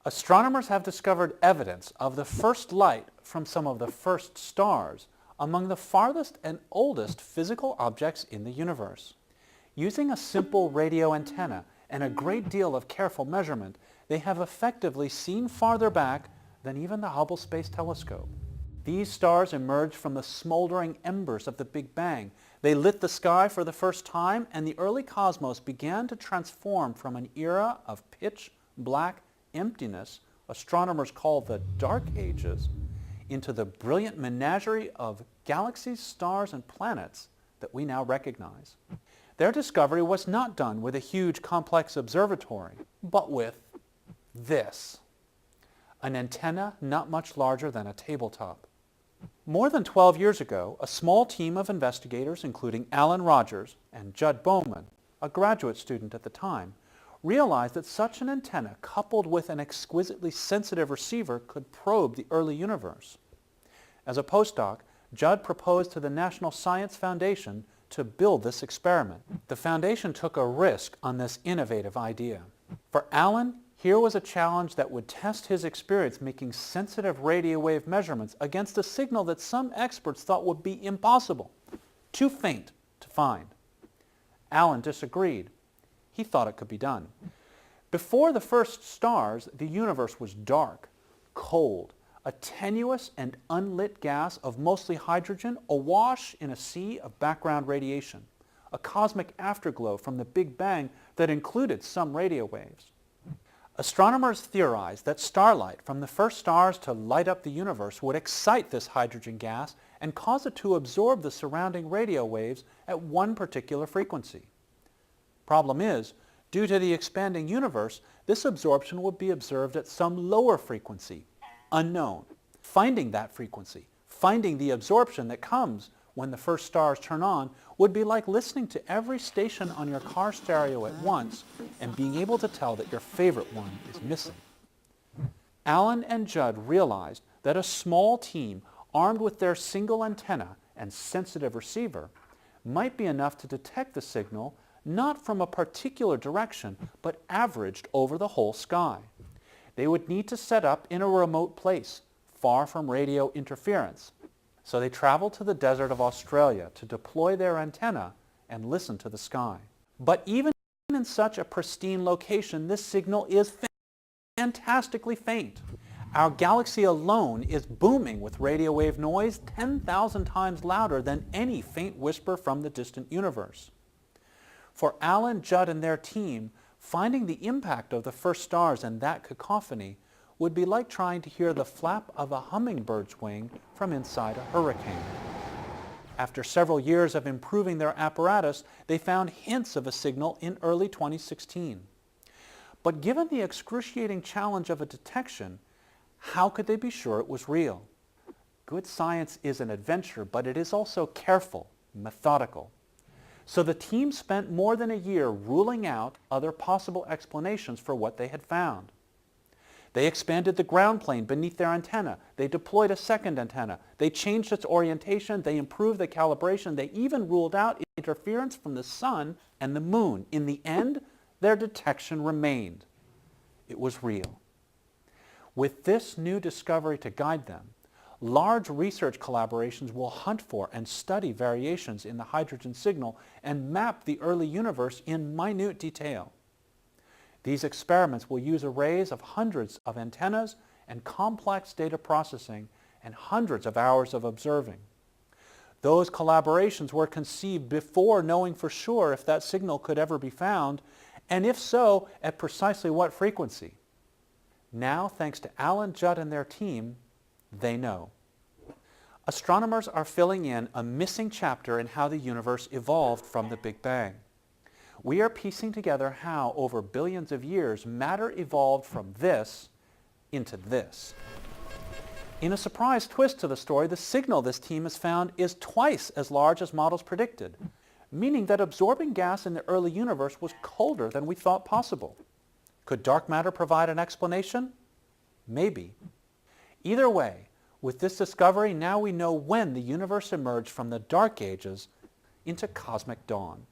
Astronomers have discovered evidence of the first light from some of the first stars among the farthest and oldest physical objects in the universe. Using a simple radio antenna and a great deal of careful measurement, they have effectively seen farther back than even the Hubble Space Telescope. These stars emerged from the smoldering embers of the Big Bang. They lit the sky for the first time, and the early cosmos began to transform from an era of pitch black emptiness, astronomers call the Dark Ages, into the brilliant menagerie of galaxies, stars, and planets that we now recognize. Their discovery was not done with a huge complex observatory, but with this, an antenna not much larger than a tabletop. More than 12 years ago, a small team of investigators, including Alan Rogers and Judd Bowman, a graduate student at the time, realized that such an antenna, coupled with an exquisitely sensitive receiver, could probe the early universe. As a postdoc, Judd proposed to the National Science Foundation to build this experiment. The foundation took a risk on this innovative idea. For Alan, here was a challenge that would test his experience making sensitive radio wave measurements against a signal that some experts thought would be impossible, too faint to find. Alan disagreed. He thought it could be done. Before the first stars, the universe was dark, cold, a tenuous and unlit gas of mostly hydrogen awash in a sea of background radiation, a cosmic afterglow from the Big Bang that included some radio waves. Astronomers theorized that starlight from the first stars to light up the universe would excite this hydrogen gas and cause it to absorb the surrounding radio waves at one particular frequency. Problem is, due to the expanding universe, this absorption would be observed at some lower frequency, unknown. Finding that frequency, finding the absorption that comes when the first stars turn on, would be like listening to every station on your car stereo at once and being able to tell that your favorite one is missing. Alan and Judd realized that a small team armed with their single antenna and sensitive receiver might be enough to detect the signal not from a particular direction, but averaged over the whole sky. They would need to set up in a remote place, far from radio interference. So they traveled to the desert of Australia to deploy their antenna and listen to the sky. But even in such a pristine location, this signal is fantastically faint. Our galaxy alone is booming with radio wave noise 10,000 times louder than any faint whisper from the distant universe. For Alan, Judd, and their team, finding the impact of the first stars and that cacophony would be like trying to hear the flap of a hummingbird's wing from inside a hurricane. After several years of improving their apparatus, they found hints of a signal in early 2016. But given the excruciating challenge of a detection, how could they be sure it was real? Good science is an adventure, but it is also careful, methodical. So the team spent more than a year ruling out other possible explanations for what they had found. They expanded the ground plane beneath their antenna. They deployed a second antenna. They changed its orientation. They improved the calibration. They even ruled out interference from the sun and the moon. In the end, their detection remained. It was real. With this new discovery to guide them, large research collaborations will hunt for and study variations in the hydrogen signal and map the early universe in minute detail. These experiments will use arrays of hundreds of antennas and complex data processing and hundreds of hours of observing. Those collaborations were conceived before knowing for sure if that signal could ever be found, and if so, at precisely what frequency. Now, thanks to Alan, Judd, and their team, they know. Astronomers are filling in a missing chapter in how the universe evolved from the Big Bang. We are piecing together how, over billions of years, matter evolved from this into this. In a surprise twist to the story, the signal this team has found is twice as large as models predicted, meaning that absorbing gas in the early universe was colder than we thought possible. Could dark matter provide an explanation? Maybe. Either way, with this discovery, now we know when the universe emerged from the Dark Ages into cosmic dawn.